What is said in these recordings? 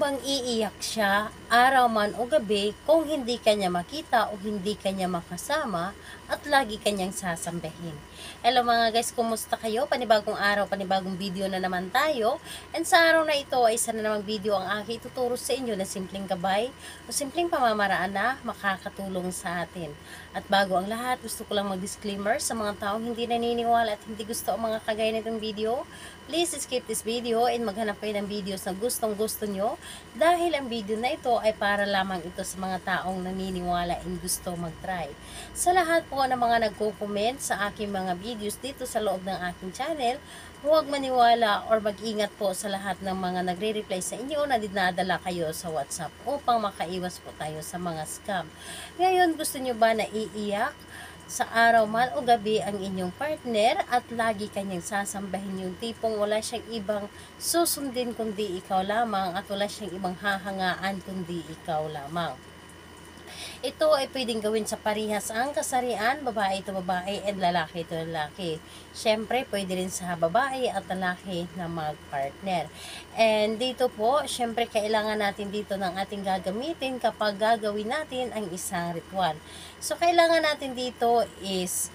bang iiyak siya araw man o gabi kung hindi kanya makita o hindi kanya makasama at lagi kanyang sasambahin? Hello mga guys, kumusta kayo? Panibagong araw, panibagong video na naman tayo. And sa araw na ito ay isa na namang video ang aking ituturo sa inyo na simpleng gabay o simpleng pamamaraan na makakatulong sa atin. At bago ang lahat, gusto ko lang mag-disclaimer sa mga taong hindi naniniwala at hindi gusto ang mga kagaya nitong video. Please skip this video and maghanap kayo ng videos na gustong gusto nyo dahil ang video na ito ay para lamang ito sa mga taong naniniwala and gusto mag-try. Sa lahat po ng mga nagko-comment sa aking mga videos dito sa loob ng aking channel, huwag maniwala or mag-ingat po sa lahat ng mga nagre-reply sa inyo na dinadala kayo sa WhatsApp upang makaiwas po tayo sa mga scam. Ngayon, gusto nyo ba na iiyak sa araw man o gabi ang inyong partner at lagi kanyang sasambahin yung tipong wala siyang ibang susundin kundi ikaw lamang at wala siyang ibang hahangaan kundi ikaw lamang? Ito ay pwedeng gawin sa parihas ang kasarian, babae ito babae and lalaki ito lalaki. Siyempre, pwede rin sa babae at lalaki na mag-partner. And dito po, siyempre kailangan natin dito ng ating gagamitin kapag gagawin natin ang isang ritual. So, kailangan natin dito is,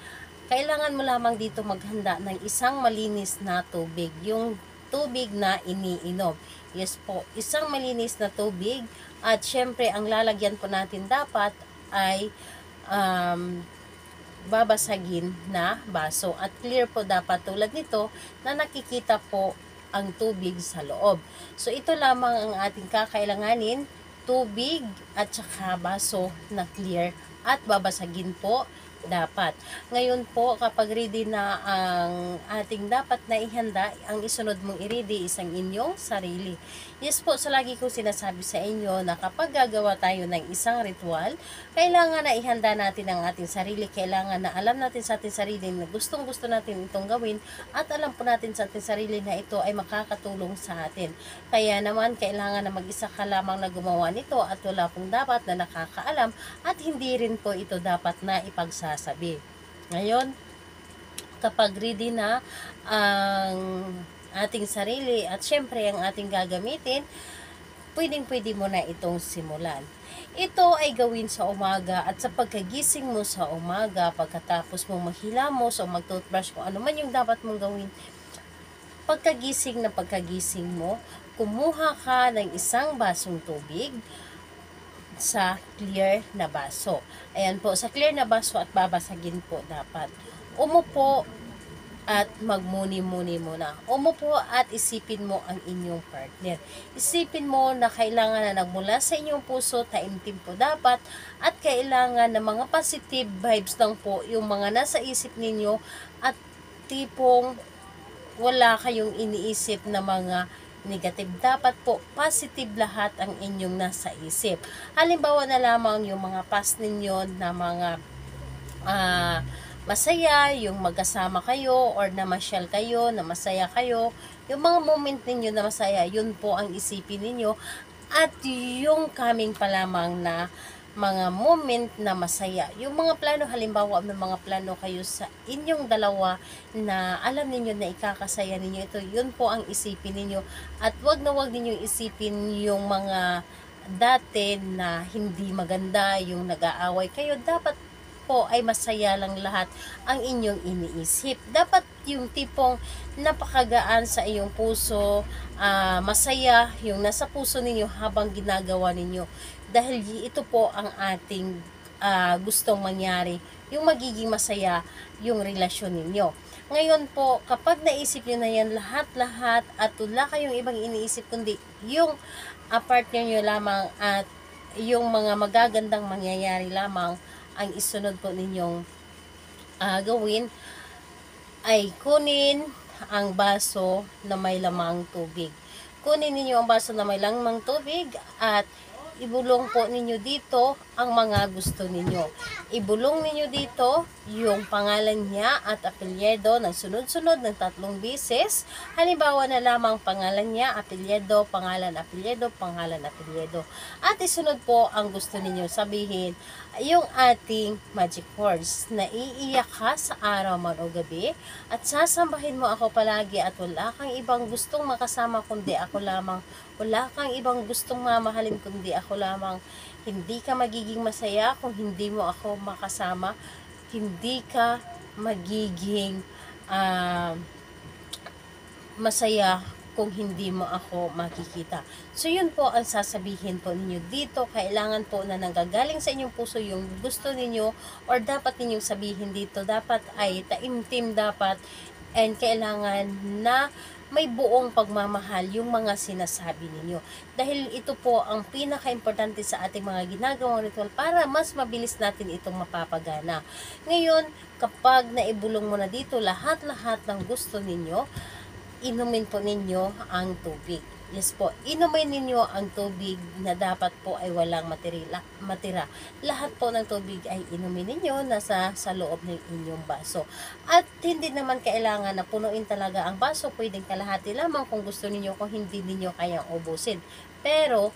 kailangan mo lamang dito maghanda ng isang malinis na tubig. Yung tubig na iniinom. Yes po, isang malinis na tubig at syempre ang lalagyan po natin dapat ay babasagin na baso at clear po dapat tulad nito na nakikita po ang tubig sa loob. So ito lamang ang ating kakailanganin, tubig at saka baso na clear at babasagin po dapat. Ngayon po, kapag ready na ang ating dapat na ihanda, ang isunod mong i-ready is ang inyong sarili. Yes po, sa lagi kong sinasabi sa inyo na kapag gagawa tayo ng isang ritual, kailangan na ihanda natin ang ating sarili. Kailangan na alam natin sa ating sarili na gustong gusto natin itong gawin at alam po natin sa ating sarili na ito ay makakatulong sa atin. Kaya naman, kailangan na mag-isa ka lamang na gumawa nito at wala pong dapat na nakakaalam at hindi rin po ito dapat na ipagsasabi. Ngayon, kapag ready na ang ating sarili at syempre ang ating gagamitin, pwedeng-pwede mo na itong simulan. Ito ay gawin sa umaga at sa pagkagising mo sa umaga, pagkatapos mo maghilamos o mag-toothbrush, kung ano man yung dapat mong gawin, pagkagising mo, kumuha ka ng isang basong tubig sa clear na baso. Ayan po, sa clear na baso at babasagin po dapat. Umupo at magmuni-muni muna. Umupo at isipin mo ang inyong partner. Isipin mo na kailangan na nagmula sa inyong puso, taimtim po dapat, at kailangan na mga positive vibes lang po yung mga nasa isip ninyo at tipong wala kayong iniisip na mga negative. Dapat po positive lahat ang inyong nasa isip. Halimbawa na lamang yung mga past ninyo na mga masaya, yung magkasama kayo or namasyal kayo, na masaya kayo, yung mga moment ninyo na masaya, yun po ang isipin ninyo. At yung coming pa lamang na mga moment na masaya, yung mga plano, halimbawa may mga plano kayo sa inyong dalawa na alam ninyo na ikakasaya ninyo ito, yun po ang isipin ninyo. At wag na wag ninyong isipin yung mga dati na hindi maganda, yung nag-aaway kayo. Dapat po ay masaya lang lahat ang inyong iniisip. Dapat yung tipong napakagaan sa iyong puso, masaya yung nasa puso ninyo habang ginagawa ninyo. Dahil ito po ang ating gustong mangyari, yung magiging masaya yung relasyon ninyo. Ngayon po, kapag naisip nyo na yan lahat-lahat at wala kayong ibang iniisip kundi yung partner nyo lamang at yung mga magagandang mangyayari lamang, ang isunod po ninyong gawin ay kunin ang baso na may lamang tubig. Kunin ninyo ang baso na may lamang tubig at ibulong po ninyo dito ang mga gusto ninyo. Ibulong ninyo dito yung pangalan niya at apelyido ng sunod-sunod ng 3 beses. Halimbawa na lamang pangalan niya, apelyido, pangalan, apelyido, pangalan, apelyido. At isunod po ang gusto ninyo sabihin, yung ating magic words na iiyak ka sa araw man o gabi at sasambahin mo ako palagi at wala kang ibang gustong makasama kundi ako lamang. Wala kang ibang gustong mamahalin kundi ako lamang. Hindi ka magiging masaya kung hindi mo ako makasama. Hindi ka magiging masaya kung hindi mo ako makikita. So, yun po ang sasabihin po ninyo dito. Kailangan po na nanggagaling sa inyong puso yung gusto ninyo or dapat ninyong sabihin dito. Dapat ay taimtim dapat and kailangan na may buong pagmamahal yung mga sinasabi ninyo. Dahil ito po ang pinaka-importante sa ating mga ginagawang ritual para mas mabilis natin itong mapapagana. Ngayon, kapag naibulong mo na dito lahat-lahat ng gusto ninyo, inumin po ninyo ang tubig. Yes po, inumin ninyo ang tubig na dapat po ay walang matira. Lahat po ng tubig ay inumin ninyo nasa sa loob ng inyong baso. At hindi naman kailangan na punuin talaga ang baso, pwedeng kalahati lamang kung gusto ninyo, kung hindi ninyo kayang ubusin. Pero,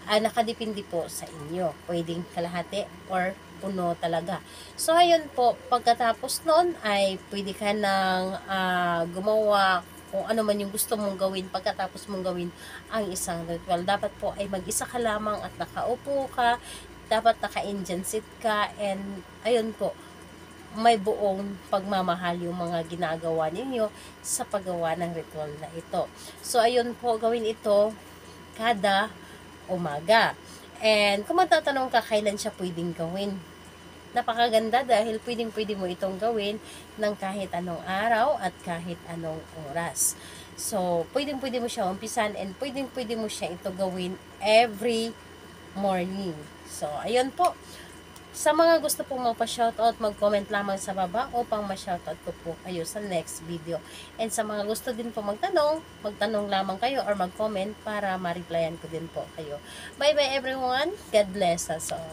nakadepende po sa inyo. Pwedeng kalahati or puno talaga. So, ayun po, pagkatapos nun ay pwede ka nang gumawa kung ano man yung gusto mong gawin pagkatapos mong gawin ang isang ritual. Dapat po ay mag-isa ka lamang at nakaupo ka, dapat naka-Indian seat ka, and ayun po, may buong pagmamahal yung mga ginagawa ninyo sa paggawa ng ritual na ito. So, ayun po, gawin ito kada umaga. And kung magtatanong ka kailan siya pwedeng gawin, napakaganda dahil pwedeng-pwede mo itong gawin ng kahit anong araw at kahit anong oras. So, pwedeng-pwede mo siya umpisan and pwedeng-pwede mo siya ito gawin every morning. So, ayun po. Sa mga gusto pong magpa-shoutout, mag-comment lamang sa baba upang ma-shoutout ko po kayo sa next video. And sa mga gusto din po magtanong lamang kayo or mag-comment para ma-replyan ko din po kayo. Bye-bye everyone. God bless us all.